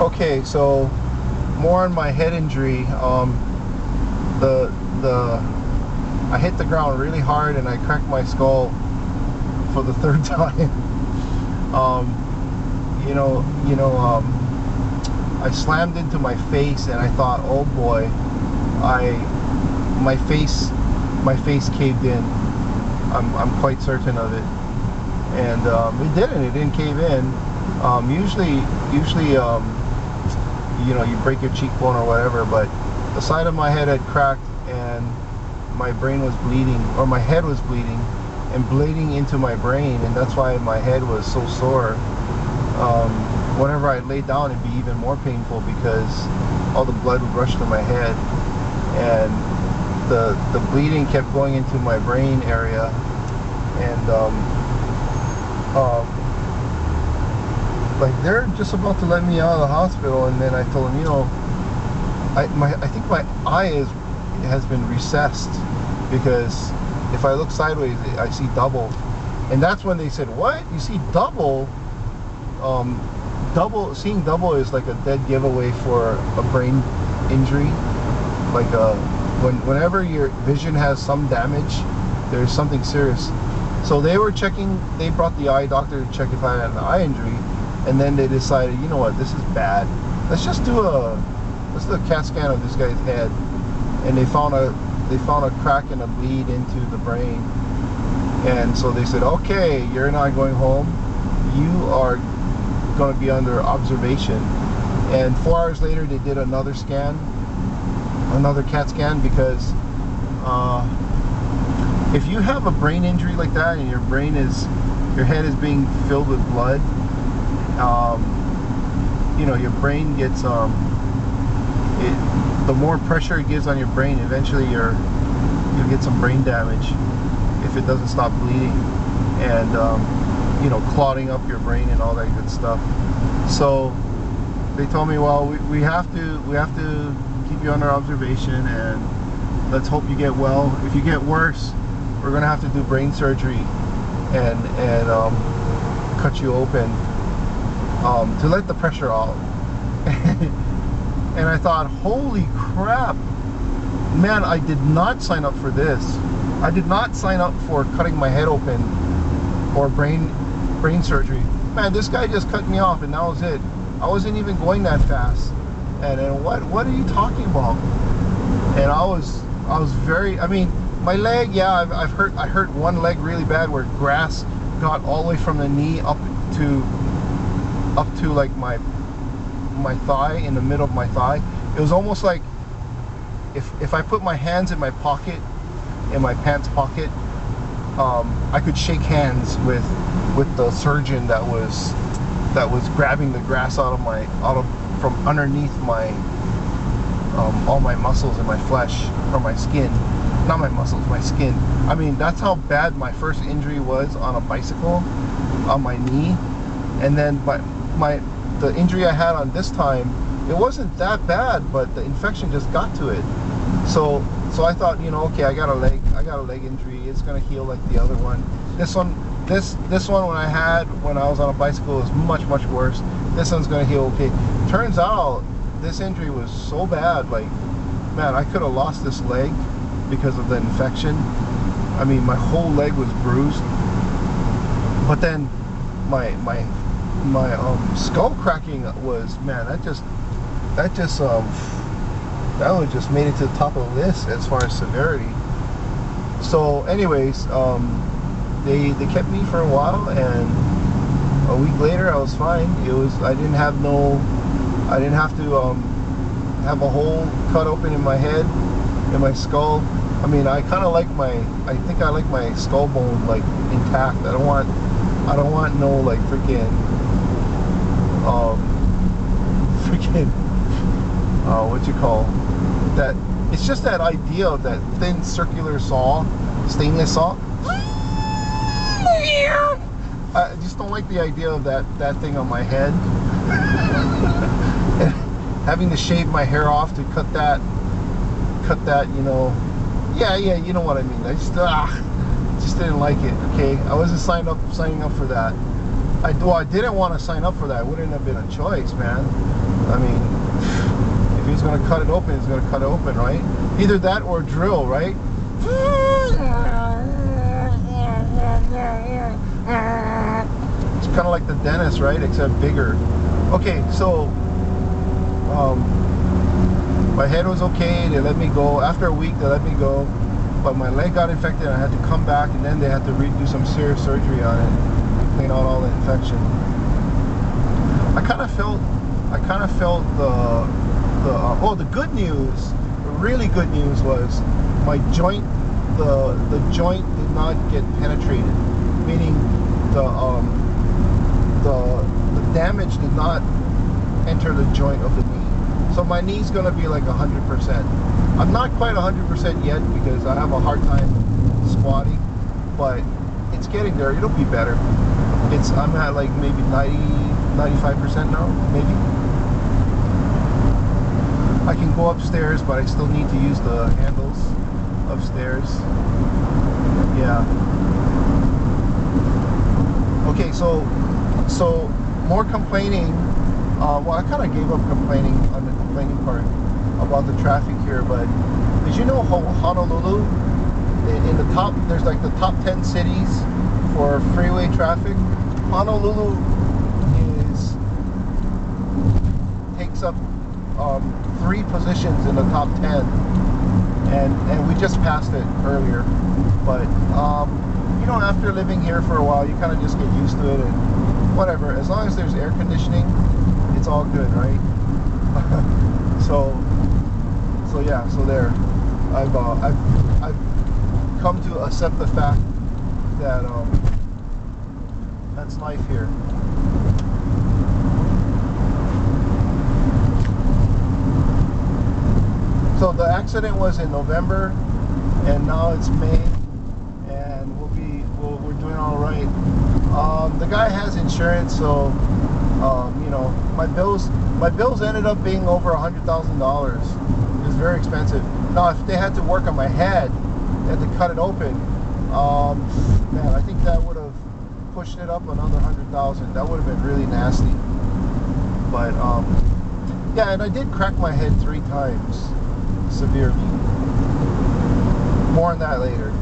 Okay, so more on my head injury. The I hit the ground really hard and I cracked my skull for the third time. um, I slammed into my face and I thought, oh boy, my face caved in. I'm quite certain of it, and it didn't. It didn't cave in. Usually, you break your cheekbone or whatever, but the side of my head had cracked and my brain was bleeding, or my head was bleeding and bleeding into my brain, and that's why my head was so sore. Whenever I laid down, it'd be even more painful because all the blood would rush to my head, and the bleeding kept going into my brain area, and like they're just about to let me out of the hospital, and then I told them, I think my eye has been recessed, because if I look sideways I see double, and that's when they said, what, you see double? Seeing double is like a dead giveaway for a brain injury. Like whenever your vision has some damage, there's something serious. So they were checking, they brought the eye doctor to check if I had an eye injury, and then they decided, you know what, this is bad. Let's do a CAT scan of this guy's head, and they found a crack and a bleed into the brain, and so they said, okay, you're not going home. You are going to be under observation. And 4 hours later, they did another scan, another CAT scan, because if you have a brain injury like that and your head is being filled with blood, your brain gets the more pressure it gives on your brain, eventually you'll get some brain damage if it doesn't stop bleeding, and clotting up your brain and all that good stuff. So they told me, well, we have to keep you under observation, and let's hope you get well. If you get worse, we're gonna have to do brain surgery and cut you open to let the pressure out. And I thought, holy crap, man, I did not sign up for this. I did not sign up for cutting my head open or brain surgery. Man, this guy just cut me off and that was it. I wasn't even going that fast. And what are you talking about? And I was very, I mean, my leg, yeah, I hurt one leg really bad, where grass got all the way from the knee up to like my thigh, in the middle of my thigh. It was almost like if I put my hands in my pocket, in my pants pocket, I could shake hands with the surgeon that was grabbing the grass from underneath my all my muscles and my flesh, or my skin. Not my muscles, my skin. I mean, that's how bad my first injury was on a bicycle, on my knee. And then the injury I had on this time, it wasn't that bad, but the infection just got to it. So I thought, okay, I got a leg injury. It's gonna heal like the other one. This one when I was on a bicycle was much worse. This one's gonna heal okay. Turns out this injury was so bad, like, man, I could have lost this leg because of the infection. I mean, my whole leg was bruised. But then my skull cracking was, man, that one just made it to the top of the list as far as severity. So anyways, they kept me for a while, and a week later I was fine. I didn't have to have a hole cut open in my head, in my skull. I mean, I think I like my skull bone like intact. I don't want no like freaking what you call that. It's just that idea of that thin circular saw, stainless saw. I just don't like the idea of that thing on my head. And having to shave my hair off to cut that, yeah, you know what I mean. I just didn't like it. Okay, I wasn't signing up for that. I didn't want to sign up for that. It wouldn't have been a choice, man. I mean, if he's gonna cut it open, he's gonna cut it open, right? Either that or drill, right? It's kind of like the dentist, right? Except bigger. Okay, so my head was okay. They let me go. After a week, they let me go. But my leg got infected, and I had to come back, and then they had to do some serious surgery on it to clean out all the infection. I kind of felt the good news, the really good news was my joint, the joint did not get penetrated, meaning the damage did not enter the joint of the knee. So my knee's gonna be like 100%. I'm not quite 100% yet because I have a hard time squatting, but it's getting there. It'll be better. I'm at like maybe 95% now, maybe. I can go upstairs, but I still need to use the handles upstairs. Yeah. Okay, so more complaining. Well, I kind of gave up complaining on the complaining part about the traffic here, but did you know Honolulu, in the top, there's like the top 10 cities for freeway traffic. Honolulu takes up 3 positions in the top 10, and we just passed it earlier. But you know, after living here for a while, you kind of just get used to it, and whatever. As long as there's air conditioning, it's all good, right? so yeah, so there. I've come to accept the fact that that's life here. So the accident was in November, and now it's May, and we're doing all right. The guy has insurance, so you know, my bills ended up being over $100,000. It was very expensive. Now, if they had to work on my head, they had to cut it open. Man, I think that would have pushed it up another $100,000. That would have been really nasty. But yeah, and I did crack my head 3 times severely. More on that later.